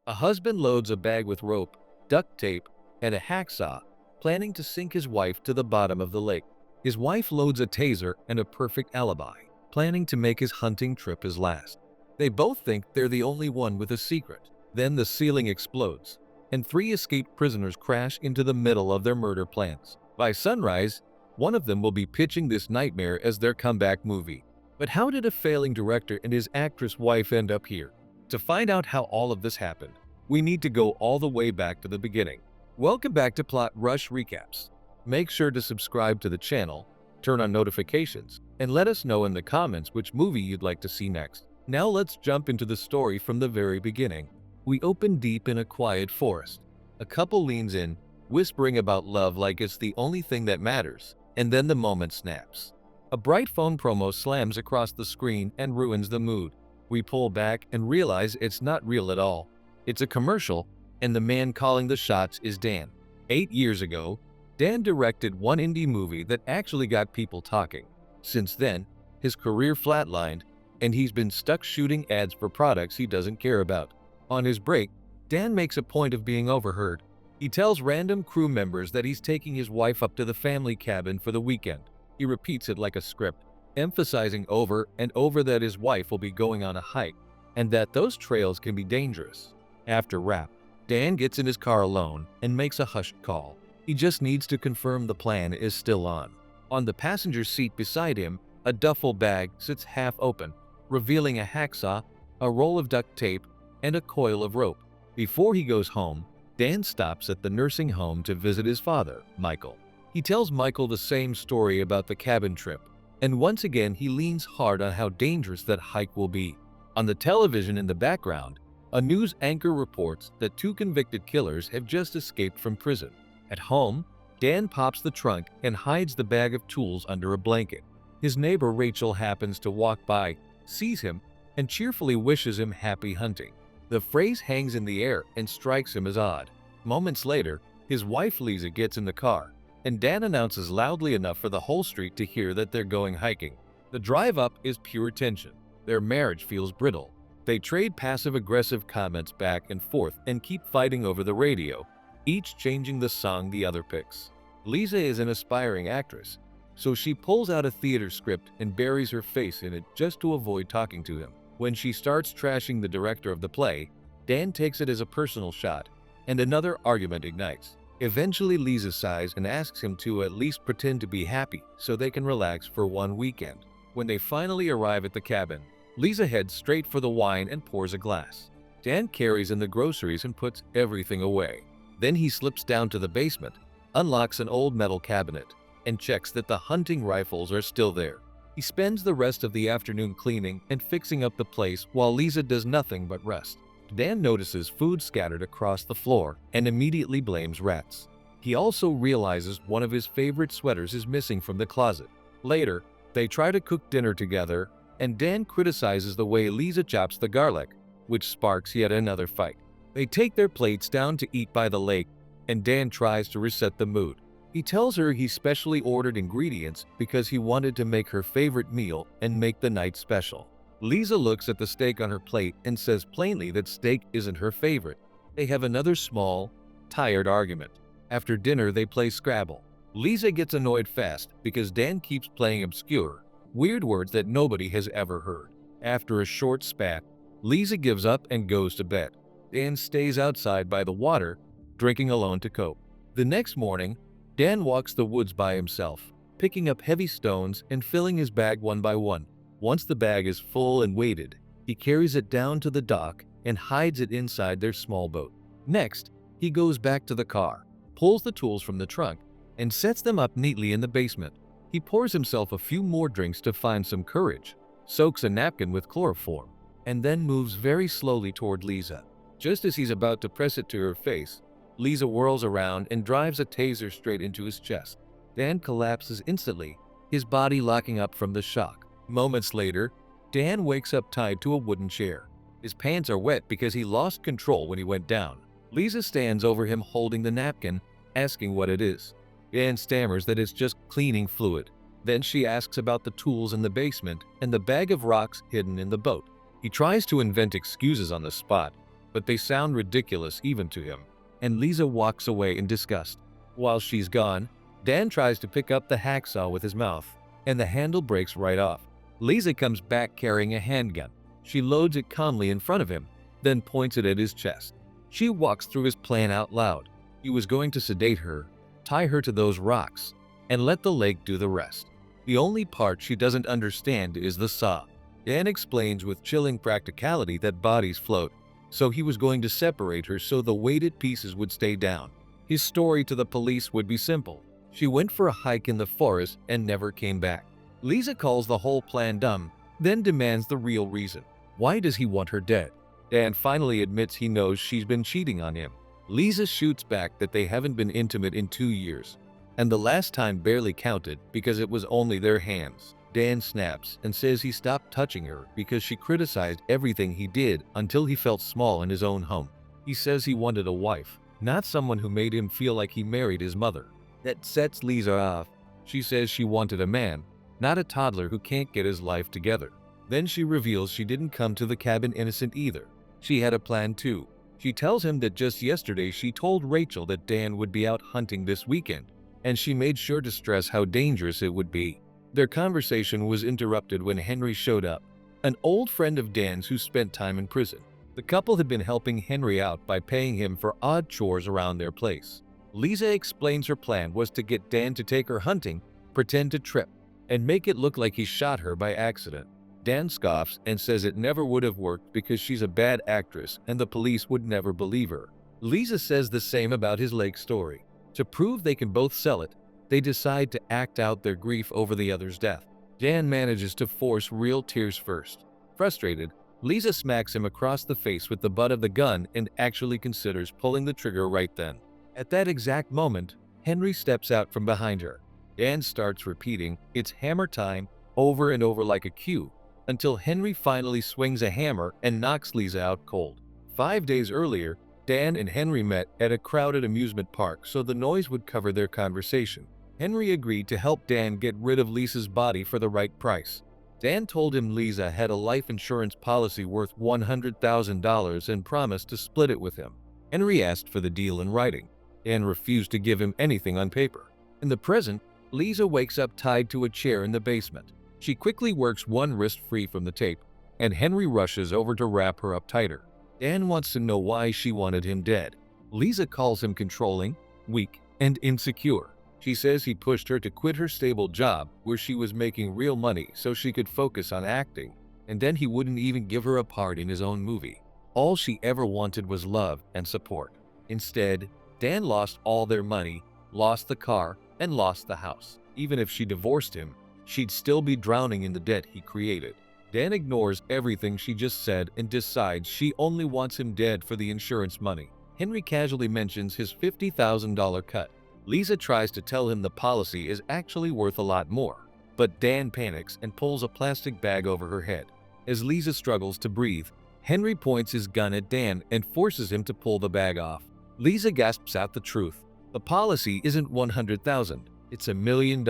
A husband loads a bag with rope, duct tape, and a hacksaw, planning to sink his wife to the bottom of the lake. His wife loads a taser and a perfect alibi, planning to make his hunting trip his last. They both think they're the only one with a secret. Then the ceiling explodes, and three escaped prisoners crash into the middle of their murder plans. By sunrise, one of them will be pitching this nightmare as their comeback movie. But how did a failing director and his actress wife end up here? To find out how all of this happened, we need to go all the way back to the beginning. Welcome back to PlotRush Recaps. Make sure to subscribe to the channel, turn on notifications, and let us know in the comments which movie you'd like to see next. Now let's jump into the story from the very beginning. We open deep in a quiet forest. A couple leans in, whispering about love like it's the only thing that matters, and then the moment snaps. A bright phone promo slams across the screen and ruins the mood. We pull back and realize it's not real at all. It's a commercial, and the man calling the shots is Dan. 8 years ago, Dan directed one indie movie that actually got people talking. Since then, his career flatlined, and he's been stuck shooting ads for products he doesn't care about. On his break, Dan makes a point of being overheard. He tells random crew members that he's taking his wife up to the family cabin for the weekend. He repeats it like a script, emphasizing over and over that his wife will be going on a hike, and that those trails can be dangerous. After wrap, Dan gets in his car alone and makes a hushed call. He just needs to confirm the plan is still on. On the passenger seat beside him, a duffel bag sits half open, revealing a hacksaw, a roll of duct tape, and a coil of rope. Before he goes home, Dan stops at the nursing home to visit his father, Michael. He tells Michael the same story about the cabin trip, and once again he leans hard on how dangerous that hike will be. On the television in the background, a news anchor reports that 2 convicted killers have just escaped from prison. At home, Dan pops the trunk and hides the bag of tools under a blanket. His neighbor Rachel happens to walk by, sees him, and cheerfully wishes him happy hunting. The phrase hangs in the air and strikes him as odd. Moments later, his wife Lisa gets in the car, and Dan announces loudly enough for the whole street to hear that they're going hiking. The drive up is pure tension. Their marriage feels brittle. They trade passive-aggressive comments back and forth and keep fighting over the radio, each changing the song the other picks. Lisa is an aspiring actress, so she pulls out a theater script and buries her face in it just to avoid talking to him. When she starts trashing the director of the play, Dan takes it as a personal shot, and another argument ignites. Eventually, Lisa sighs and asks him to at least pretend to be happy so they can relax for one weekend. When they finally arrive at the cabin, Lisa heads straight for the wine and pours a glass. Dan carries in the groceries and puts everything away. Then he slips down to the basement, unlocks an old metal cabinet, and checks that the hunting rifles are still there. He spends the rest of the afternoon cleaning and fixing up the place while Lisa does nothing but rest. Dan notices food scattered across the floor and immediately blames rats. He also realizes one of his favorite sweaters is missing from the closet. Later, they try to cook dinner together, and Dan criticizes the way Lisa chops the garlic, which sparks yet another fight. They take their plates down to eat by the lake, and Dan tries to reset the mood. He tells her he specially ordered ingredients because he wanted to make her favorite meal and make the night special. Lisa looks at the steak on her plate and says plainly that steak isn't her favorite. They have another small, tired argument. After dinner, they play Scrabble. Lisa gets annoyed fast because Dan keeps playing obscure, weird words that nobody has ever heard. After a short spat, Lisa gives up and goes to bed. Dan stays outside by the water, drinking alone to cope. The next morning, Dan walks the woods by himself, picking up heavy stones and filling his bag one by one. Once the bag is full and weighted, he carries it down to the dock and hides it inside their small boat. Next, he goes back to the car, pulls the tools from the trunk, and sets them up neatly in the basement. He pours himself a few more drinks to find some courage, soaks a napkin with chloroform, and then moves very slowly toward Lisa. Just as he's about to press it to her face, Lisa whirls around and drives a taser straight into his chest. Dan collapses instantly, his body locking up from the shock. Moments later, Dan wakes up tied to a wooden chair. His pants are wet because he lost control when he went down. Lisa stands over him holding the napkin, asking what it is. Dan stammers that it's just cleaning fluid. Then she asks about the tools in the basement and the bag of rocks hidden in the boat. He tries to invent excuses on the spot, but they sound ridiculous even to him. And Lisa walks away in disgust. While she's gone, Dan tries to pick up the hacksaw with his mouth, and the handle breaks right off. Lisa comes back carrying a handgun. She loads it calmly in front of him, then points it at his chest. She walks through his plan out loud. He was going to sedate her, tie her to those rocks, and let the lake do the rest. The only part she doesn't understand is the saw. Dan explains with chilling practicality that bodies float, so he was going to separate her so the weighted pieces would stay down. His story to the police would be simple. She went for a hike in the forest and never came back. Lisa calls the whole plan dumb, then demands the real reason. Why does he want her dead? Dan finally admits he knows she's been cheating on him. Lisa shoots back that they haven't been intimate in 2 years, and the last time barely counted because it was only their hands. Dan snaps and says he stopped touching her because she criticized everything he did until he felt small in his own home. He says he wanted a wife, not someone who made him feel like he married his mother. That sets Lisa off. She says she wanted a man, not a toddler who can't get his life together. Then she reveals she didn't come to the cabin innocent either. She had a plan too. She tells him that just yesterday she told Rachel that Dan would be out hunting this weekend, and she made sure to stress how dangerous it would be. Their conversation was interrupted when Henry showed up, an old friend of Dan's who spent time in prison. The couple had been helping Henry out by paying him for odd chores around their place. Lisa explains her plan was to get Dan to take her hunting, pretend to trip, and make it look like he shot her by accident. Dan scoffs and says it never would have worked because she's a bad actress and the police would never believe her. Lisa says the same about his lake story. To prove they can both sell it, they decide to act out their grief over the other's death. Dan manages to force real tears first. Frustrated, Lisa smacks him across the face with the butt of the gun and actually considers pulling the trigger right then. At that exact moment, Henry steps out from behind her. Dan starts repeating, "It's hammer time," over and over like a cue, until Henry finally swings a hammer and knocks Lisa out cold. 5 days earlier, Dan and Henry met at a crowded amusement park so the noise would cover their conversation. Henry agreed to help Dan get rid of Lisa's body for the right price. Dan told him Lisa had a life insurance policy worth $100,000 and promised to split it with him. Henry asked for the deal in writing. Dan refused to give him anything on paper. In the present, Lisa wakes up tied to a chair in the basement. She quickly works one wrist free from the tape, and Henry rushes over to wrap her up tighter. Dan wants to know why she wanted him dead. Lisa calls him controlling, weak, and insecure. She says he pushed her to quit her stable job where she was making real money so she could focus on acting, and then he wouldn't even give her a part in his own movie. All she ever wanted was love and support. Instead, Dan lost all their money, lost the car, and lost the house. Even if she divorced him, she'd still be drowning in the debt he created. Dan ignores everything she just said and decides she only wants him dead for the insurance money. Henry casually mentions his $50,000 cut. Lisa tries to tell him the policy is actually worth a lot more, but Dan panics and pulls a plastic bag over her head. As Lisa struggles to breathe, Henry points his gun at Dan and forces him to pull the bag off. Lisa gasps out the truth. The policy isn't $100,000, it's $1 million.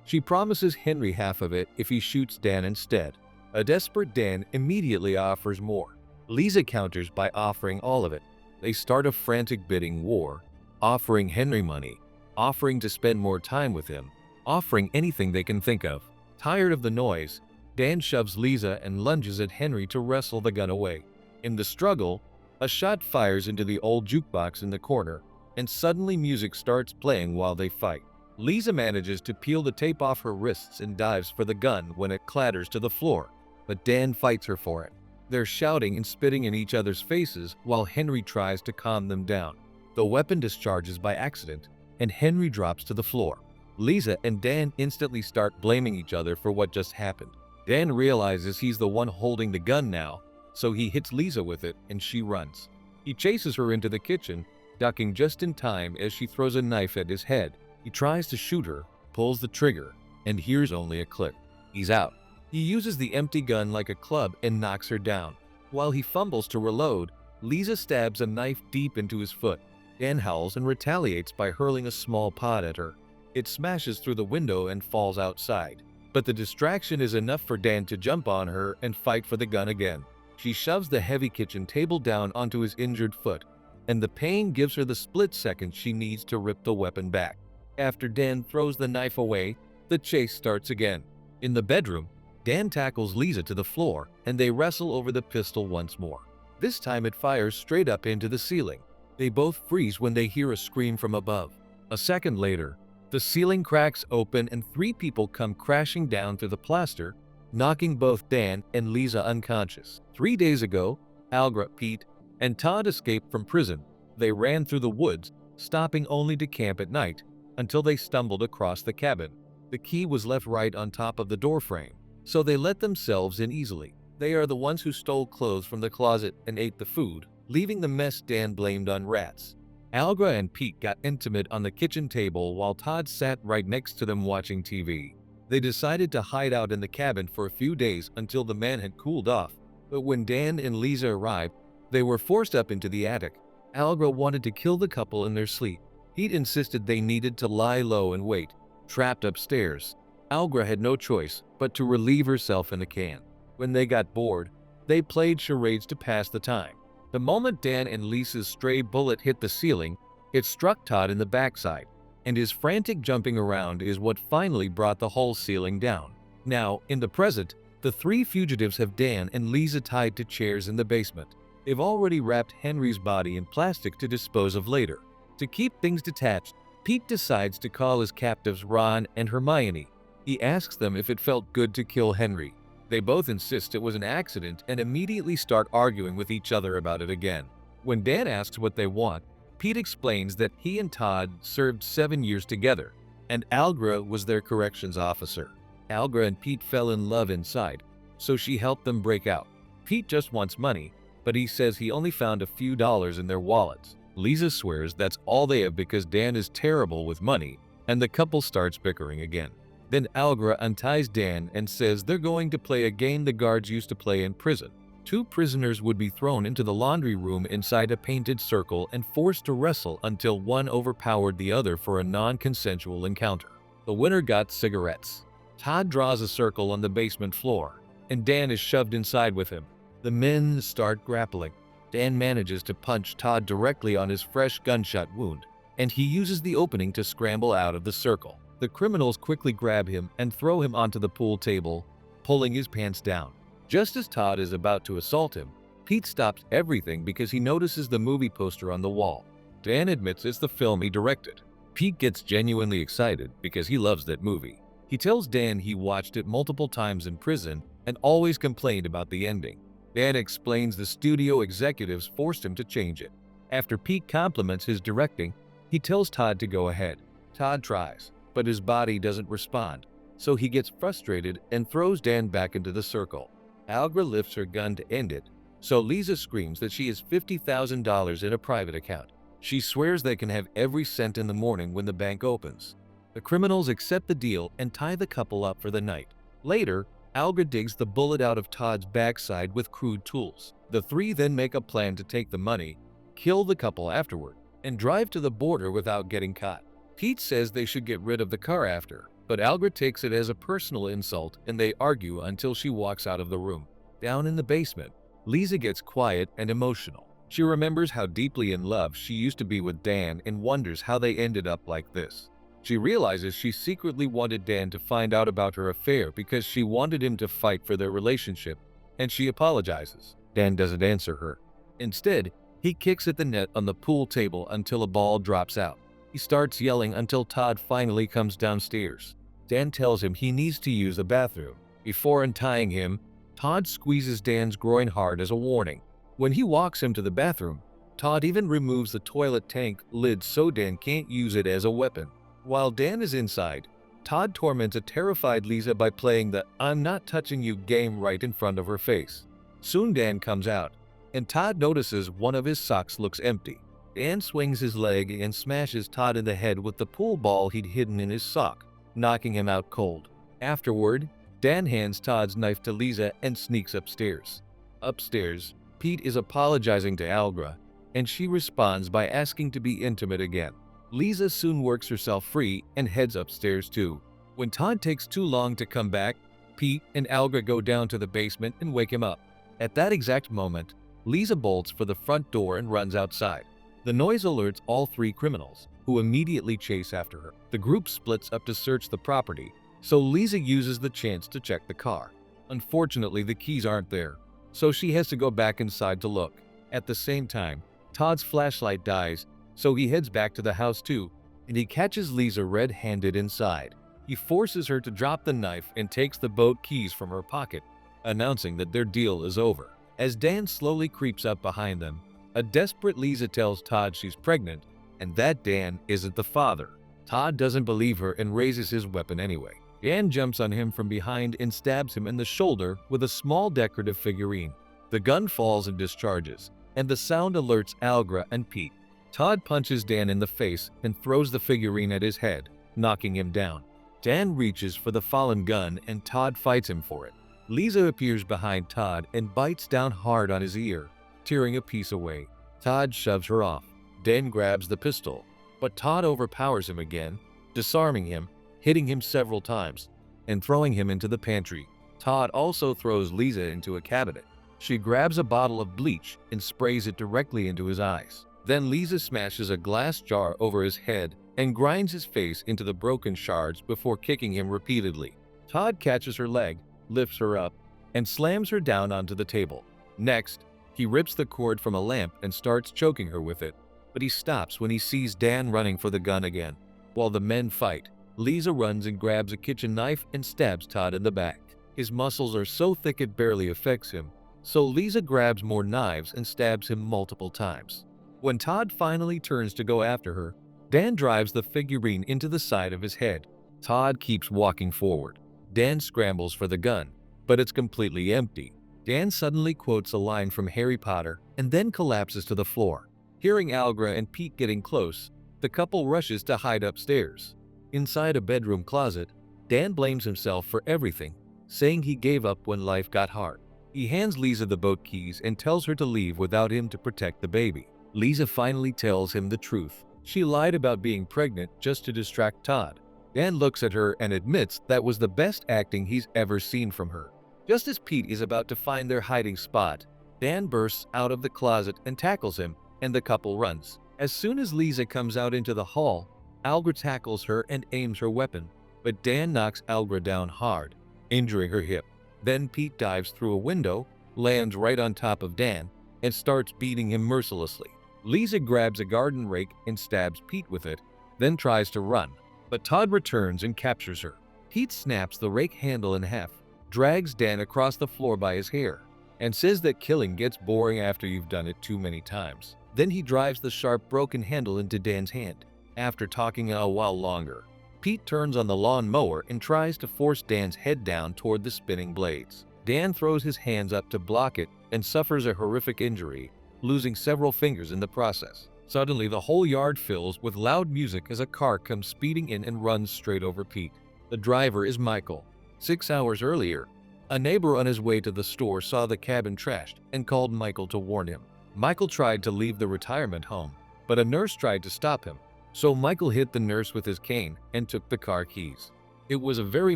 She promises Henry half of it if he shoots Dan instead. A desperate Dan immediately offers more. Lisa counters by offering all of it. They start a frantic bidding war, offering Henry money, offering to spend more time with him, offering anything they can think of. Tired of the noise, Dan shoves Lisa and lunges at Henry to wrestle the gun away. In the struggle, a shot fires into the old jukebox in the corner, and suddenly music starts playing while they fight. Lisa manages to peel the tape off her wrists and dives for the gun when it clatters to the floor, but Dan fights her for it. They're shouting and spitting in each other's faces while Henry tries to calm them down. The weapon discharges by accident, and Henry drops to the floor. Lisa and Dan instantly start blaming each other for what just happened. Dan realizes he's the one holding the gun now, so he hits Lisa with it and she runs. He chases her into the kitchen, ducking just in time as she throws a knife at his head. He tries to shoot her, pulls the trigger, and hears only a click. He's out. He uses the empty gun like a club and knocks her down. While he fumbles to reload, Lisa stabs a knife deep into his foot. Dan howls and retaliates by hurling a small pot at her. It smashes through the window and falls outside. But the distraction is enough for Dan to jump on her and fight for the gun again. She shoves the heavy kitchen table down onto his injured foot, and the pain gives her the split second she needs to rip the weapon back. After Dan throws the knife away, the chase starts again. In the bedroom, Dan tackles Lisa to the floor and they wrestle over the pistol once more. This time it fires straight up into the ceiling. They both freeze when they hear a scream from above. A second later, the ceiling cracks open and 3 people come crashing down through the plaster, knocking both Dan and Lisa unconscious. 3 days ago, Algra, Pete, and Todd escaped from prison. They ran through the woods, stopping only to camp at night, until they stumbled across the cabin. The key was left right on top of the doorframe, so they let themselves in easily. They are the ones who stole clothes from the closet and ate the food, leaving the mess Dan blamed on rats. Algra and Pete got intimate on the kitchen table while Todd sat right next to them watching TV. They decided to hide out in the cabin for a few days until the man had cooled off, but when Dan and Lisa arrived, they were forced up into the attic. Algra wanted to kill the couple in their sleep. Pete insisted they needed to lie low and wait. Trapped upstairs, Algra had no choice but to relieve herself in a can. When they got bored, they played charades to pass the time. The moment Dan and Lisa's stray bullet hit the ceiling, it struck Todd in the backside, and his frantic jumping around is what finally brought the whole ceiling down. Now, in the present, the 3 fugitives have Dan and Lisa tied to chairs in the basement. They've already wrapped Henry's body in plastic to dispose of later. To keep things detached, Pete decides to call his captives Ron and Hermione. He asks them if it felt good to kill Henry. They both insist it was an accident and immediately start arguing with each other about it again. When Dan asks what they want, Pete explains that he and Todd served 7 years together, and Algra was their corrections officer. Algra and Pete fell in love inside, so she helped them break out. Pete just wants money, but he says he only found a few dollars in their wallets. Lisa swears that's all they have because Dan is terrible with money, and the couple starts bickering again. Then Algra unties Dan and says they're going to play a game the guards used to play in prison. 2 prisoners would be thrown into the laundry room inside a painted circle and forced to wrestle until one overpowered the other for a non-consensual encounter. The winner got cigarettes. Todd draws a circle on the basement floor, and Dan is shoved inside with him. The men start grappling. Dan manages to punch Todd directly on his fresh gunshot wound, and he uses the opening to scramble out of the circle. The criminals quickly grab him and throw him onto the pool table, pulling his pants down. Just as Todd is about to assault him, Pete stops everything because he notices the movie poster on the wall. Dan admits it's the film he directed. Pete gets genuinely excited because he loves that movie. He tells Dan he watched it multiple times in prison and always complained about the ending. Dan explains the studio executives forced him to change it. After Pete compliments his directing, he tells Todd to go ahead. Todd tries, but his body doesn't respond, so he gets frustrated and throws Dan back into the circle. Algra lifts her gun to end it, so Lisa screams that she has $50,000 in a private account. She swears they can have every cent in the morning when the bank opens. The criminals accept the deal and tie the couple up for the night. Later, Algra digs the bullet out of Todd's backside with crude tools. The 3 then make a plan to take the money, kill the couple afterward, and drive to the border without getting caught. Pete says they should get rid of the car after, but Algra takes it as a personal insult and they argue until she walks out of the room. Down in the basement, Lisa gets quiet and emotional. She remembers how deeply in love she used to be with Dan and wonders how they ended up like this. She realizes she secretly wanted Dan to find out about her affair because she wanted him to fight for their relationship, and she apologizes. Dan doesn't answer her. Instead, he kicks at the net on the pool table until a ball drops out. He starts yelling until Todd finally comes downstairs. Dan tells him he needs to use the bathroom. Before untying him, Todd squeezes Dan's groin hard as a warning. When he walks him to the bathroom, Todd even removes the toilet tank lid so Dan can't use it as a weapon. While Dan is inside, Todd torments a terrified Lisa by playing the "I'm not touching you" game right in front of her face. Soon Dan comes out, and Todd notices one of his socks looks empty. Dan swings his leg and smashes Todd in the head with the pool ball he'd hidden in his sock, knocking him out cold. Afterward, Dan hands Todd's knife to Lisa and sneaks upstairs. Upstairs, Pete is apologizing to Algra, and she responds by asking to be intimate again. Lisa soon works herself free and heads upstairs too. When Todd takes too long to come back, Pete and Algra go down to the basement and wake him up. At that exact moment, Lisa bolts for the front door and runs outside. The noise alerts all three criminals, who immediately chase after her. The group splits up to search the property, so Lisa uses the chance to check the car. Unfortunately, the keys aren't there, so she has to go back inside to look. At the same time, Todd's flashlight dies, so he heads back to the house too, and he catches Lisa red-handed inside. He forces her to drop the knife and takes the boat keys from her pocket, announcing that their deal is over. As Dan slowly creeps up behind them, a desperate Lisa tells Todd she's pregnant and that Dan isn't the father. Todd doesn't believe her and raises his weapon anyway. Dan jumps on him from behind and stabs him in the shoulder with a small decorative figurine. The gun falls and discharges, and the sound alerts Algra and Pete. Todd punches Dan in the face and throws the figurine at his head, knocking him down. Dan reaches for the fallen gun and Todd fights him for it. Lisa appears behind Todd and bites down hard on his ear, tearing a piece away. Todd shoves her off. Dan grabs the pistol, but Todd overpowers him again, disarming him, hitting him several times, and throwing him into the pantry. Todd also throws Lisa into a cabinet. She grabs a bottle of bleach and sprays it directly into his eyes. Then Lisa smashes a glass jar over his head and grinds his face into the broken shards before kicking him repeatedly. Todd catches her leg, lifts her up, and slams her down onto the table. Next, he rips the cord from a lamp and starts choking her with it, but he stops when he sees Dan running for the gun again. While the men fight, Lisa runs and grabs a kitchen knife and stabs Todd in the back. His muscles are so thick it barely affects him, so Lisa grabs more knives and stabs him multiple times. When Todd finally turns to go after her, Dan drives the figurine into the side of his head. Todd keeps walking forward. Dan scrambles for the gun, but it's completely empty. Dan suddenly quotes a line from Harry Potter and then collapses to the floor. Hearing Algra and Pete getting close, the couple rushes to hide upstairs. Inside a bedroom closet, Dan blames himself for everything, saying he gave up when life got hard. He hands Lisa the boat keys and tells her to leave without him to protect the baby. Lisa finally tells him the truth. She lied about being pregnant just to distract Todd. Dan looks at her and admits that was the best acting he's ever seen from her. Just as Pete is about to find their hiding spot, Dan bursts out of the closet and tackles him, and the couple runs. As soon as Lisa comes out into the hall, Algra tackles her and aims her weapon, but Dan knocks Algra down hard, injuring her hip. Then Pete dives through a window, lands right on top of Dan, and starts beating him mercilessly. Lisa grabs a garden rake and stabs Pete with it, then tries to run, but Todd returns and captures her. Pete snaps the rake handle in half, drags Dan across the floor by his hair, and says that killing gets boring after you've done it too many times. Then he drives the sharp broken handle into Dan's hand. After talking a while longer, Pete turns on the lawn mower and tries to force Dan's head down toward the spinning blades. Dan throws his hands up to block it and suffers a horrific injury, losing several fingers in the process. Suddenly, the whole yard fills with loud music as a car comes speeding in and runs straight over Pete. The driver is Michael. 6 hours earlier, a neighbor on his way to the store saw the cabin trashed and called Michael to warn him. Michael tried to leave the retirement home, but a nurse tried to stop him. So Michael hit the nurse with his cane and took the car keys. It was a very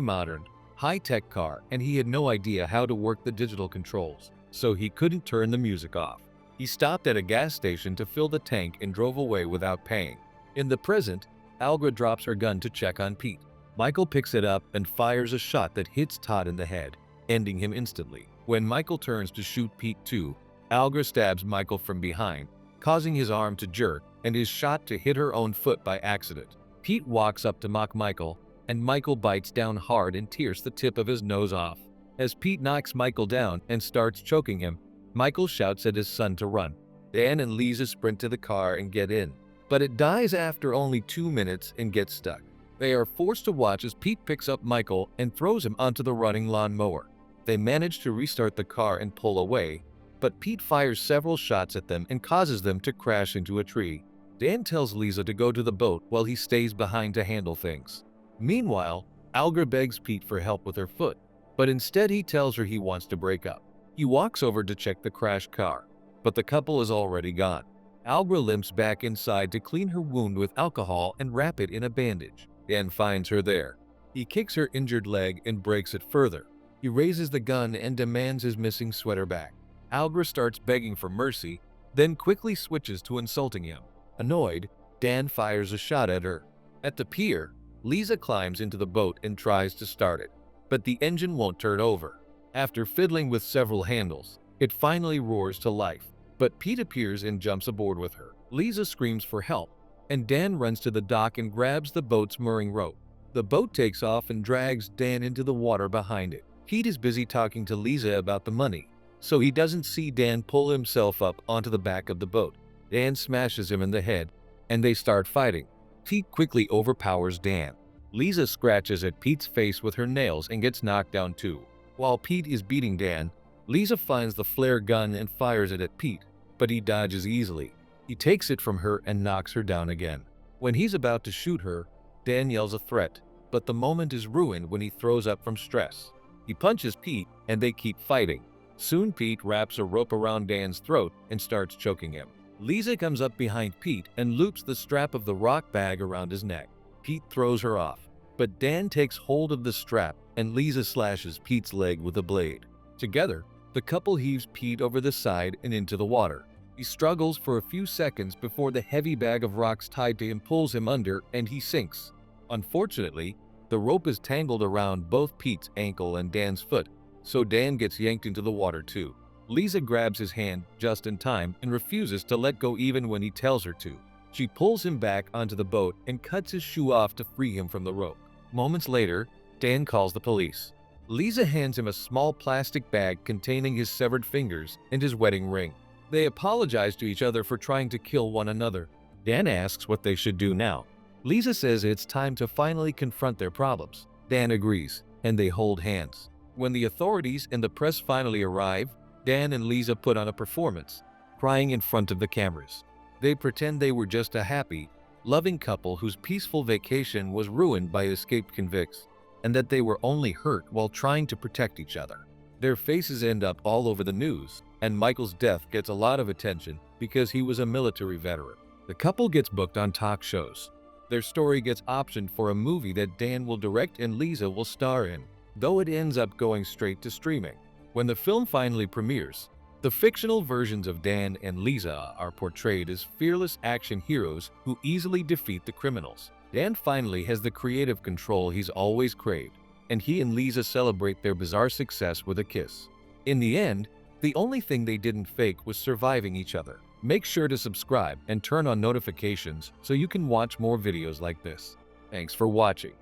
modern, high-tech car, and he had no idea how to work the digital controls, so he couldn't turn the music off. He stopped at a gas station to fill the tank and drove away without paying. In the present, Algra drops her gun to check on Pete. Michael picks it up and fires a shot that hits Todd in the head, ending him instantly. When Michael turns to shoot Pete too, Algra stabs Michael from behind, causing his arm to jerk and his shot to hit her own foot by accident. Pete walks up to mock Michael, and Michael bites down hard and tears the tip of his nose off. As Pete knocks Michael down and starts choking him, Michael shouts at his son to run. Dan and Lisa sprint to the car and get in, but it dies after only 2 minutes and gets stuck. They are forced to watch as Pete picks up Michael and throws him onto the running lawn mower. They manage to restart the car and pull away, but Pete fires several shots at them and causes them to crash into a tree. Dan tells Lisa to go to the boat while he stays behind to handle things. Meanwhile, Algra begs Pete for help with her foot, but instead he tells her he wants to break up. He walks over to check the crashed car, but the couple is already gone. Algra limps back inside to clean her wound with alcohol and wrap it in a bandage. Dan finds her there. He kicks her injured leg and breaks it further. He raises the gun and demands his missing sweater back. Algra starts begging for mercy, then quickly switches to insulting him. Annoyed, Dan fires a shot at her. At the pier, Lisa climbs into the boat and tries to start it, but the engine won't turn over. After fiddling with several handles, it finally roars to life, but Pete appears and jumps aboard with her. Lisa screams for help, and Dan runs to the dock and grabs the boat's mooring rope. The boat takes off and drags Dan into the water behind it. Pete is busy talking to Lisa about the money, so he doesn't see Dan pull himself up onto the back of the boat. Dan smashes him in the head, and they start fighting. Pete quickly overpowers Dan. Lisa scratches at Pete's face with her nails and gets knocked down too. While Pete is beating Dan, Lisa finds the flare gun and fires it at Pete, but he dodges easily. He takes it from her and knocks her down again. When he's about to shoot her, Dan yells a threat, but the moment is ruined when he throws up from stress. He punches Pete, and they keep fighting. Soon Pete wraps a rope around Dan's throat and starts choking him. Lisa comes up behind Pete and loops the strap of the rock bag around his neck. Pete throws her off, but Dan takes hold of the strap and Lisa slashes Pete's leg with a blade. Together, the couple heaves Pete over the side and into the water. He struggles for a few seconds before the heavy bag of rocks tied to him pulls him under and he sinks. Unfortunately, the rope is tangled around both Pete's ankle and Dan's foot, so Dan gets yanked into the water too. Lisa grabs his hand just in time and refuses to let go even when he tells her to. She pulls him back onto the boat and cuts his shoe off to free him from the rope. Moments later, Dan calls the police. Lisa hands him a small plastic bag containing his severed fingers and his wedding ring. They apologize to each other for trying to kill one another. Dan asks what they should do now. Lisa says it's time to finally confront their problems. Dan agrees, and they hold hands. When the authorities and the press finally arrive, Dan and Lisa put on a performance, crying in front of the cameras. They pretend they were just a happy, loving couple whose peaceful vacation was ruined by escaped convicts, and that they were only hurt while trying to protect each other. Their faces end up all over the news, and Michael's death gets a lot of attention because he was a military veteran. The couple gets booked on talk shows. Their story gets optioned for a movie that Dan will direct and Lisa will star in, though it ends up going straight to streaming. When the film finally premieres, the fictional versions of Dan and Lisa are portrayed as fearless action heroes who easily defeat the criminals. Dan finally has the creative control he's always craved, and he and Lisa celebrate their bizarre success with a kiss. In the end, the only thing they didn't fake was surviving each other. Make sure to subscribe and turn on notifications so you can watch more videos like this. Thanks for watching.